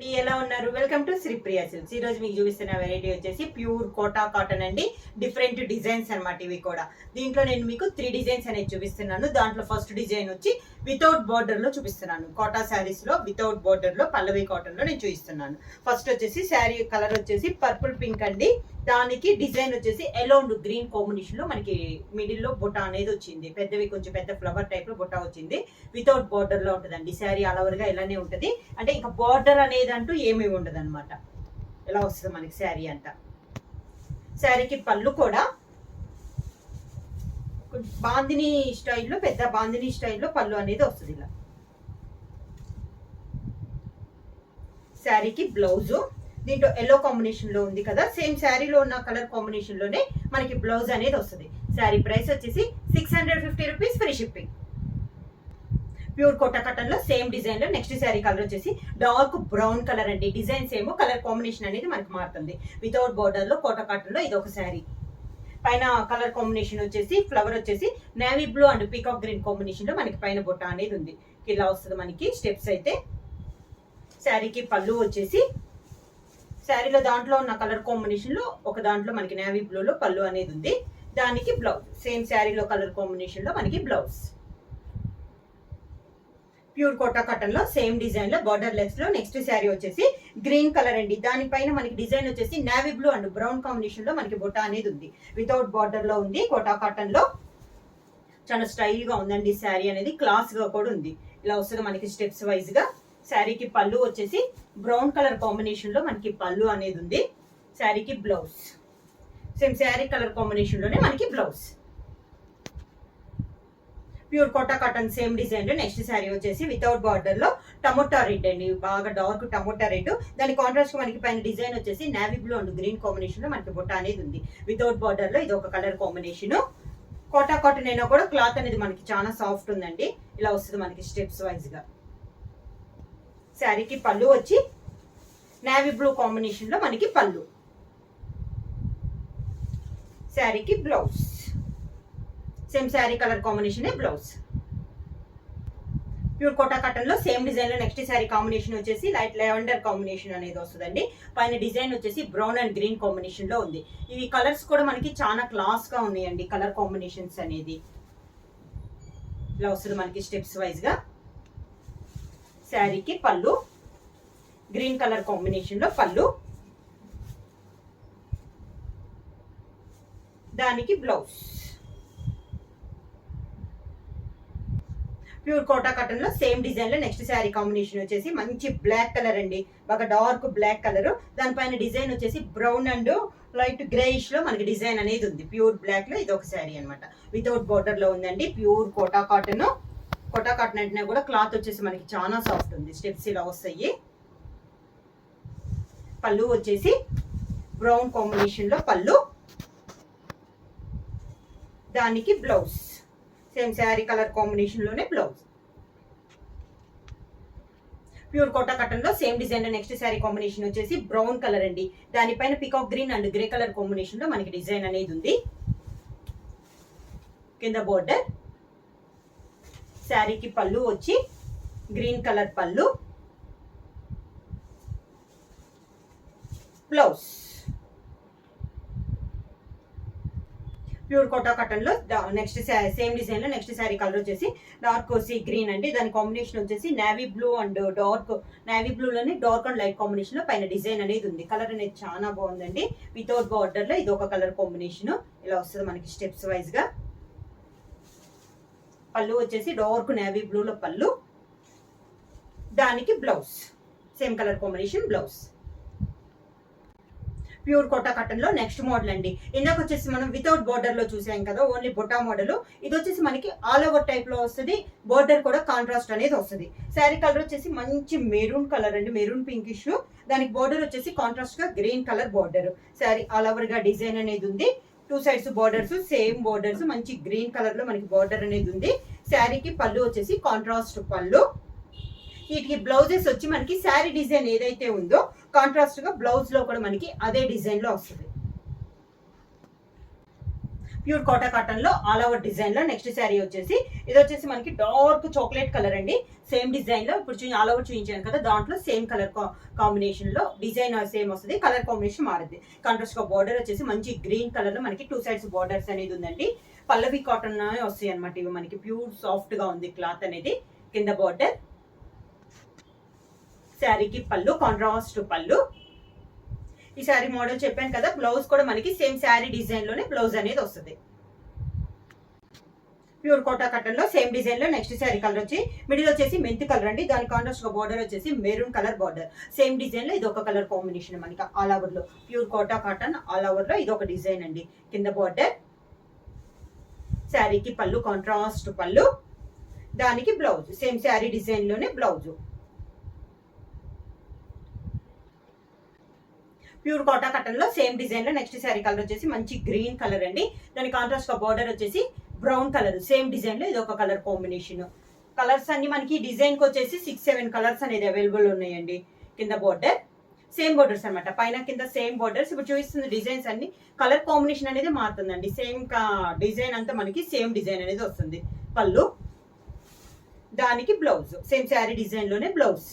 ఎలా ఉన్నారు? Welcome to Sripriya silks. ఈ రోజు మీకు చూపిస్తున్న వెరైటీ వచ్చేసి ప్యూర్ కోటా కాటన్ అండి. డిఫరెంట్ డిజైన్స్ అన్నమాట ఇవి కూడా. దీంట్లో నేను మీకు 3 డిజైన్స్ అనేది చూపిస్తున్నాను. దాంట్లో ఫస్ట్ డిజైన్ వచ్చి వితౌట్ బార్డర్ లో చూపిస్తున్నాను. కోటా శారీస్ లో వితౌట్ బార్డర్ లో పల్లవి కాటన్ లో నేను చూపిస్తున్నాను. ఫస్ట్ వచ్చేసి శారీ కలర్ వచ్చేసి పర్పుల్ పింక్ అండి. దానికి డిజైన్ వచ్చేసి ఎల్లో అండ్ గ్రీన్ కాంబినేషన్ లో మనకి మిడిల్ లో బుట్ట అనేది వచ్చింది. పెద్దవి కొంచెం పెద్ద ఫ్లవర్ టైప్ లో బుట్ట వచ్చింది. వితౌట్ బార్డర్ లో ఉంటుందండి. శారీ ఆల్ ఓవర్ గా ఇలానే ఉంటుంది. అంటే ఇంకా బార్డర్ అనేది అంటూ ఏమీ ఉండదు అనమాట. ఇలా వస్తుంది మనకి శారీ అంతా. శారీకి పళ్ళు కూడా బాందిని స్టైల్లో, పెద్ద బాందిని స్టైల్లో పళ్ళు అనేది వస్తుంది. ఇలా శారీకి బ్లౌజు దీంట్లో ఎల్లో కాంబినేషన్ లో ఉంది కదా, సేమ్ శారీలో ఉన్న కలర్ కాంబినేషన్ లోనే మనకి బ్లౌజ్ అనేది వస్తుంది. శారీ ప్రైస్ వచ్చేసి 650 rupees, free shipping. Pure Kota cotton లో సేమ్ డిజైన్ లో నెక్స్ట్ శారీ కలర్ వచ్చేసి డార్క్ బ్రౌన్ కలర్ అండి. డిజైన్ సేమ్, కలర్ కాంబినేషన్ అనేది మనకి మారుతుంది. వితౌట్ బార్డర్ లో కోటా కాటన్ లో ఇది ఒక శారీ. పైన కలర్ కాంబినేషన్ వచ్చేసి ఫ్లవర్ వచ్చేసి navy blue and peacock green combination లో మనకి పైన బొట్ట అనేది ఉంది. ఇలా వస్తుంది మనకి స్టెప్స్ అయితే. శారీకి పళ్ళు వచ్చేసి శారీలో దాంట్లో ఉన్న కలర్ కాంబినేషన్ లో ఒక దాంట్లో మనకి నేవీ బ్లూ లో పళ్ళు అనేది ఉంది. దానికి బ్లౌజ్ సేమ్ శారీలో కలర్ కాంబినేషన్ లో మనకి బ్లౌజ్. ప్యూర్ కోటా కాటన్ లో సేమ్ డిజైన్ లో బార్డర్ లెస్ లో నెక్స్ట్ శారీ వచ్చేసి గ్రీన్ కలర్ అండి. దానిపైన మనకి డిజైన్ వచ్చేసి navy blue and brown combination లో మనకి బొట్ట అనేది ఉంది. వితౌట్ బార్డర్ లో ఉంది. కోటా కాటన్ లో చాలా స్టైల్ గా ఉందండి. శారీ అనేది క్లాస్ గా కూడా ఉంది. ఇలా వస్తుంది మనకి స్టెప్స్ వైజ్ గా. శారీకి పళ్ళు వచ్చేసి బ్రౌన్ కలర్ కాంబినేషన్ లో మనకి పళ్ళు అనేది ఉంది. శారీకి blouse same sari colour combination లోనే మనకి blouse. Pure Kota cotton same design లో నెక్స్ట్ శారీ వచ్చేసి వితౌట్ బార్డర్ లో టమోటా రెడ్ అండి. బాగా డార్క్ టమోటా రెడ్. దాని కాంట్రాస్ట్ మనకి పైన డిజైన్ వచ్చేసి navy blue and green combination లో మనకి బొట్ట అనేది ఉంది. వితౌట్ బార్డర్ లో ఇది ఒక కలర్ కాంబినేషన్. కోటా కాటన్ అయినా కూడా క్లాత్ అనేది మనకి చాలా సాఫ్ట్ ఉందండి. ఇలా వస్తుంది మనకి స్టెప్స్ వైజ్ గా. శారీకి పళ్ళు వచ్చి నేవీ బ్లూ కాంబినేషన్ లో మనకి పళ్ళు. శారీకి blouse same sari colour combination blouse. Pure Kota cotton లో సేమ్ డిజైన్ లో నెక్స్ట్ శారీ కాంబినేషన్ వచ్చేసి లైట్ లెవెండర్ కాంబినేషన్ అనేది వస్తుందండి. పైన డిజైన్ వచ్చేసి బ్రౌన్ అండ్ గ్రీన్ కాంబినేషన్ లో ఉంది. ఇవి కలర్స్ కూడా మనకి చాలా క్లాస్ గా ఉన్నాయండి. కలర్ కాంబినేషన్స్ అనేది ఇలా వస్తుంది మనకి స్టెప్స్ వైజ్ గా. శారీకి పళ్ళు గ్రీన్ కలర్ కాంబినేషన్ లో పళ్ళు. దానికి బ్లౌజ్. ప్యూర్ కోటా కాటన్ లో సేమ్ డిజైన్ లో నెక్స్ట్ శారీ కాంబినేషన్ వచ్చేసి మంచి బ్లాక్ కలర్ అండి. బాగా డార్క్ బ్లాక్ కలర్. దానిపైన డిజైన్ వచ్చేసి బ్రౌన్ అండ్ లైట్ గ్రేయిష్ లో మనకి డిజైన్ అనేది ఉంది. ప్యూర్ బ్లాక్ లో ఇది ఒక శారీ అనమాట. వితౌట్ బార్డర్ లో ఉందండి. Pure Kota cotton. Kota cotton అంటే కూడా క్లాత్ వచ్చేసి మనకి చాలా సాఫ్ట్ ఉంది. స్టెప్స్ ఇలా వస్తాయి. పళ్ళు వచ్చేసి బ్రౌన్ కాంబినేషన్ లో పళ్ళు. దానికి blouse same sari colour combination లోనే బ్లౌజ్. ప్యూర్ కోటా కాటన్ లో సేమ్ డిజైన్ లో నెక్స్ట్ శారీ కాంబినేషన్ వచ్చేసి బ్రౌన్ కలర్ అండి. దానిపైన peacock green and grey colour combination లో మనకి డిజైన్ అనేది ఉంది. కింద బోర్డర్. శారీకి పళ్ళు వచ్చి గ్రీన్ కలర్ పళ్ళు. బ్లౌజ్. ప్యూర్ కోటా కాటన్ లో నెక్స్ట్ సేమ్ డిజైన్ లో నెక్స్ట్ శారీ కలర్ వచ్చేసి డార్క్ సీ గ్రీన్ అండి. దాని కాంబినేషన్ వచ్చేసి navy blue and dark navy blue లోని డార్క్ అండ్ లైట్ కాంబినేషన్ లో పైన డిజైన్ అనేది ఉంది. కలర్ అనేది చాలా బాగుందండి. వితౌట్ బార్డర్ లో ఇది ఒక కలర్ కాంబినేషన్. ఇలా వస్తుంది మనకి స్టెప్స్ వైజ్ గా. పళ్ళు వచ్చేసి డార్క్ నేవీ బ్లూ లో పళ్ళు. దానికి blouse same colour combination blouse. Pure Kota cotton లో నెక్స్ట్ మోడల్ అండి. ఇందాక వచ్చేసి మనం వితౌట్ బోర్డర్ లో చూసాం కదా, ఓన్లీ బొటా మోడల్. ఇది వచ్చేసి మనకి ఆల్ ఓవర్ టైప్ లో వస్తుంది. బోర్డర్ కూడా కాంట్రాస్ట్ అనేది వస్తుంది. శారీ కలర్ వచ్చేసి మంచి మెరూన్ కలర్ అండి. Maroon pinkish. దానికి బోర్డర్ వచ్చేసి కాంట్రాస్ట్ గా green colour border. Sari all over గా డిజైన్ అనేది ఉంది. 2 సైడ్స్ బోర్డర్స్ సేమ్ బోర్డర్స్ మంచి గ్రీన్ కలర్ లో మనకి బోర్డర్ అనేది ఉంది. శారీకి పళ్ళు వచ్చేసి కాంట్రాస్ట్ పళ్ళు. వీటికి బ్లౌజెస్ వచ్చి మనకి శారీ డిజైన్ ఏదైతే ఉందో కాంట్రాస్ట్ గా బ్లౌజ్ లో కూడా మనకి అదే డిజైన్ లో వస్తుంది. ప్యూర్ కోటా కాటన్ లో ఆల్ ఓవర్ డిజైన్ లో నెక్స్ట్ శారీ వచ్చేసి ఇది వచ్చేసి మనకి డార్క్ చాక్లెట్ కలర్ అండి. సేమ్ డిజైన్ లో ఇప్పుడు ఆల్ ఓవర్ చూపించాను కదా, దాంట్లో సేమ్ కలర్ కాంబినేషన్ లో డిజైన్ సేమ్ వస్తుంది, కలర్ కాంబినేషన్ మారుతుంది. కాంట్రాస్ట్ గా బార్డర్ వచ్చేసి మంచి గ్రీన్ కలర్ లో మనకి 2 సైడ్స్ బార్డర్స్ అనేది ఉందండి. పల్లవి కాటన్ వస్తాయి అనమాట. ఇవి మనకి ప్యూర్ సాఫ్ట్ గా ఉంది క్లాత్ అనేది. కింద బార్డర్, శారీకి పళ్ళు, కాంట్రాస్ట్ పళ్ళు. ఈ శారీ మోడల్ చెప్పాను కదా, బ్లౌజ్ కూడా మనకి సేమ్ శారీ డిజైన్ లోనే బ్లౌజ్ అనేది వస్తుంది. ప్యూర్ కోటా కాటన్ లో సేమ్ డిజైన్ లో నెక్స్ట్ శారీ కలర్ వచ్చి మిడిల్ వచ్చేసి మెంతి కలర్ అండి. దాని కాంట్రాస్ట్ గా బార్డర్ వచ్చేసి maroon colour border. Same design లో ఇది ఒక కలర్ కాంబినేషన్ మనకి ఆల్ ఓవర్ లో. Pure Kota cotton all over లో ఇది ఒక డిజైన్ అండి. కింద బార్డర్, శారీకి పళ్ళు, కాంట్రాస్ట్ పళ్ళు, దానికి బ్లౌజ్ సేమ్ శారీ డిజైన్ లోనే బ్లౌజ్. ప్యూర్ కోటా కాటన్ లో సేమ్ డిజైన్ లో నెక్స్ట్ శారీ కలర్ వచ్చేసి మంచి గ్రీన్ కలర్ అండి. దాని కాంట్రాస్ట్ గా బార్డర్ వచ్చేసి బ్రౌన్ కలర్. సేమ్ డిజైన్ లో ఇది ఒక కలర్ కాంబినేషన్. కలర్స్ అన్ని మనకి డిజైన్ కి వచ్చేసి 6-7 కలర్స్ అనేది అవైలబుల్ ఉన్నాయండి. కింద బార్డర్ సేమ్ బోర్డర్స్ అనమాట, పైన కింద సేమ్ బోర్డర్స్. ఇప్పుడు చూపిస్తున్న డిజైన్స్ అన్ని కలర్ కాంబినేషన్ అనేది మారుతుందండి. సేమ్ డిజైన్ అంతా మనకి సేమ్ డిజైన్ అనేది వస్తుంది. పళ్ళు, దానికి బ్లౌజ్ సేమ్ శారీ డిజైన్ లోనే బ్లౌజ్.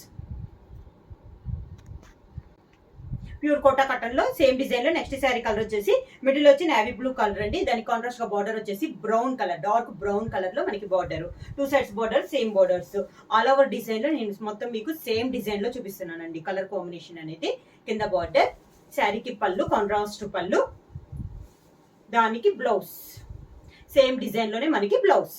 ప్యూర్ కోటా కాటన్ లో సేమ్ డిజైన్ లో నెక్స్ట్ శారీ కలర్ వచ్చేసి మిడిల్ వచ్చి నేవీ బ్లూ కలర్ అండి. దానికి కాంట్రాస్ట్ గా బార్డర్ వచ్చేసి brown colour, dark brown colour లో మనకి border. 2 sides border same borders. All over design లో నేను మొత్తం మీకు సేమ్ డిజైన్ లో చూపిస్తున్నానండి కలర్ కాంబినేషన్ అనేది. కింద బార్డర్, శారీకి పళ్ళు, కాంట్రాస్ట్ పళ్ళు, దానికి బ్లౌజ్ సేమ్ డిజైన్ లోనే మనకి బ్లౌజ్.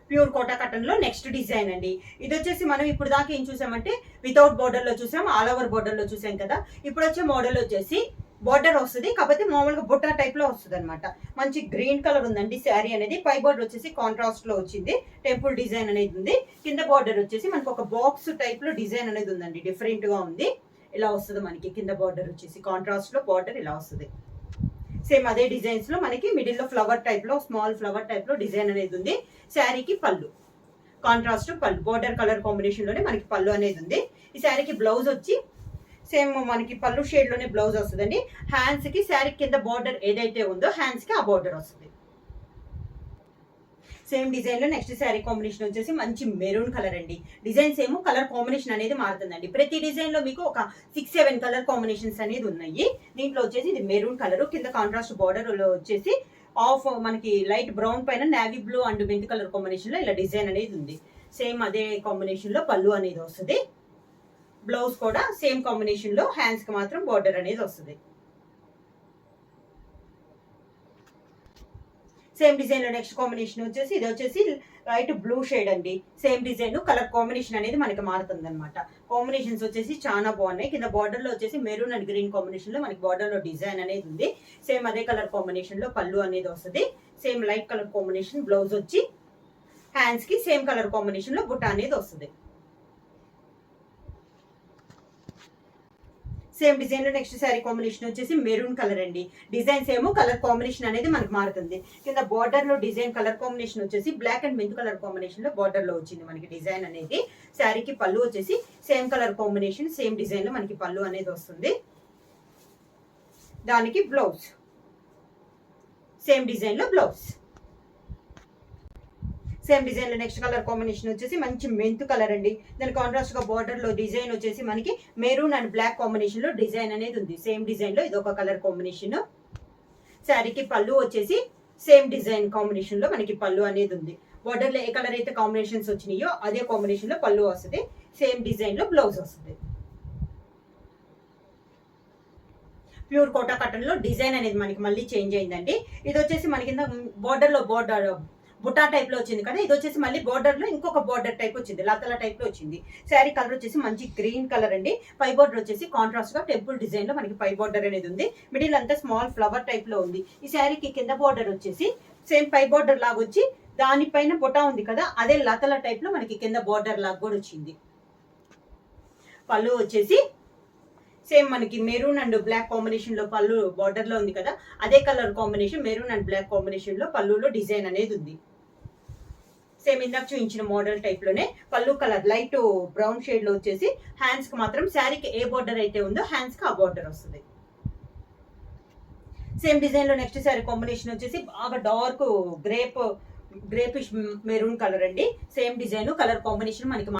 ప్యూర్ కోటా కాటన్ లో నెక్స్ట్ డిజైన్ అండి. ఇది వచ్చేసి మనం ఇప్పుడు దాకా ఏం చూసామంటే వితౌట్ బార్డర్ లో చూసాం, ఆల్ ఓవర్ బార్డర్ లో చూసాం కదా. ఇప్పుడు వచ్చే మోడల్ వచ్చేసి బార్డర్ వస్తుంది, కాకపోతే మామూలుగా బుట్ట టైప్ లో వస్తుంది అనమాట. మంచి గ్రీన్ కలర్ ఉందండి శారీ అనేది. పై బార్డర్ వచ్చేసి కాంట్రాస్ట్ లో వచ్చింది, టెంపుల్ డిజైన్ అనేది ఉంది. కింద బార్డర్ వచ్చేసి మనకు ఒక బాక్స్ టైప్ లో డిజైన్ అనేది ఉందండి, డిఫరెంట్ గా ఉంది. ఇలా వస్తుంది మనకి. కింద బార్డర్ వచ్చేసి కాంట్రాస్ట్ లో బార్డర్ ఇలా వస్తుంది. సేమ్ అదే డిజైన్స్ లో మనకి మిడిల్ లో ఫ్లవర్ టైప్ లో, స్మాల్ ఫ్లవర్ టైప్ లో డిజైన్ అనేది ఉంది. శారీకి పళ్ళు, కాంట్రాస్ట్ పళ్ళు, బోర్డర్ కలర్ కాంబినేషన్ లోనే మనకి పళ్ళు అనేది ఉంది. ఈ శారీకి బ్లౌజ్ వచ్చి సేమ్ మనకి పళ్ళు షేడ్ లోనే బ్లౌజ్ వస్తుందండి. హ్యాండ్స్ కి శారీ కింద బార్డర్ ఏదైతే ఉందో హ్యాండ్స్ కి ఆ బార్డర్ వస్తుంది. సేమ్ డిజైన్ లో నెక్స్ట్ శారీ కాంబినేషన్ వచ్చేసి మంచి మెరూన్ కలర్ అండి. డిజైన్స్ ఏమో కలర్ కాంబినేషన్ అనేది మారుతుందండి. ప్రతి డిజైన్ లో మీకు ఒక 6-7 కలర్ కాంబినేషన్స్ అనేది ఉన్నాయి. దీంట్లో వచ్చేసి ఇది మెరూన్ కలర్, కింద కాంట్రాస్ట్ బార్డర్ లో వచ్చేసి ఆఫ్ మనకి లైట్ బ్రౌన్ పైన నేవీ బ్లూ అండ్ మెంతి కలర్ కాంబినేషన్ లో ఇలా డిజైన్ అనేది ఉంది. సేమ్ అదే కాంబినేషన్ లో పళ్ళు అనేది వస్తుంది. బ్లౌజ్ కూడా సేమ్ కాంబినేషన్ లో, హ్యాండ్స్ కి మాత్రం బార్డర్ అనేది వస్తుంది. సేమ్ డిజైన్ లో నెక్స్ట్ కాంబినేషన్ వచ్చేసి ఇది వచ్చేసి లైట్ బ్లూ షేడ్ అండి. సేమ్ డిజైన్ కలర్ కాంబినేషన్ అనేది మనకి మారుతుంది అనమాట. కాంబినేషన్స్ వచ్చేసి చాలా బాగున్నాయి. కింద బార్డర్ లో వచ్చేసి మెరూన్ అండ్ గ్రీన్ కాంబినేషన్ లో మనకి బార్డర్ లో డిజైన్ అనేది ఉంది. సేమ్ అదే కలర్ కాంబినేషన్ లో పళ్ళు అనేది వస్తుంది. Same light colour combination blouse వచ్చి, హ్యాండ్స్ కి సేమ్ కలర్ కాంబినేషన్ లో బుట్ట అనేది వస్తుంది. సేమ్ డిజైన్ లో నెక్స్ట్ శారీ కాంబినేషన్ వచ్చేసి మెరూన్ కలర్ అండి. డిజైన్స్ ఏమో కలర్ కాంబినేషన్ అనేది మనకు మారుతుంది. కింద బార్డర్ లో డిజైన్ కలర్ కాంబినేషన్ వచ్చేసి black and mint colour combination లో బార్డర్ లో వచ్చింది మనకి డిజైన్ అనేది. శారీకి పళ్ళు వచ్చేసి same colour combination, same design లో మనకి పళ్ళు అనేది వస్తుంది. దానికి బ్లౌజ్ సేమ్ డిజైన్ లో బ్లౌజ్. సేమ్ డిజైన్ లో నెక్స్ట్ కలర్ కాంబినేషన్ వచ్చేసి మంచి మెంత్ కలర్ అండి. దాని కాంట్రాస్ట్ గా బార్డర్ లో డిజైన్ వచ్చేసి మనకి మెరూన్ అండ్ బ్లాక్ కాంబినేషన్ లో డిజైన్ అనేది ఉంది. సేమ్ డిజైన్ లో ఇది ఒక కలర్ కాంబినేషన్. శారీకి పళ్ళు వచ్చేసి సేమ్ డిజైన్ కాంబినేషన్ లో మనకి పళ్ళు అనేది ఉంది. బార్డర్ లో ఏ కలర్ అయితే కాంబినేషన్స్ వచ్చినాయో అదే కాంబినేషన్ లో పళ్ళు వస్తుంది. సేమ్ డిజైన్ లో బ్లౌజ్ వస్తుంది. ప్యూర్ కోటా కాటన్ లో డిజైన్ అనేది మనకి మళ్ళీ చేంజ్ అయిందండి. ఇది వచ్చేసి మనకి బార్డర్ లో బార్డర్ బుటా టైప్ లో వచ్చింది కదా, ఇది వచ్చేసి మళ్ళీ బార్డర్ లో ఇంకొక బార్డర్ టైప్ వచ్చింది, లతల టైప్ లో వచ్చింది. శారీ కలర్ వచ్చేసి మంచి గ్రీన్ కలర్ అండి. పై బార్డర్ వచ్చేసి కాంట్రాస్ట్ గా టెంపుల్ డిజైన్ లో మనకి పై బార్డర్ అనేది ఉంది. మిడిల్ అంతా స్మాల్ ఫ్లవర్ టైప్ లో ఉంది. ఈ శారీకి కింద బార్డర్ వచ్చేసి సేమ్ పై బార్డర్ లాగా వచ్చి దానిపైన బుటా ఉంది కదా, అదే లతల టైప్ లో మనకి కింద బార్డర్ లాగా కూడా వచ్చింది. పళ్ళు వచ్చేసి సేమ్ మనకి మెరూన్ అండ్ బ్లాక్ కాంబినేషన్ లో పళ్ళు బార్డర్ లో ఉంది కదా, అదే colour combination maroon and black combination లో పళ్ళులో డిజైన్ అనేది ఉంది. సేమ్ ఇందాక చూపించిన మోడల్ టైప్ లోనే పళ్ళు కలర్ లైట్ బ్రౌన్ షేడ్ లో వచ్చేసి హ్యాండ్స్ కి మాత్రం శారీకి ఏ బార్డర్ అయితే ఉందో హ్యాండ్స్ కి ఆ బార్డర్ వస్తుంది. సేమ్ డిజైన్ లో నెక్స్ట్ శారీ కాంబినేషన్ వచ్చేసి బాగా డార్క్ గ్రేపిష్ మెరూన్ కలర్ అండి. సేమ్ డిజైన్ కలర్ కాంబినేషన్ మనకి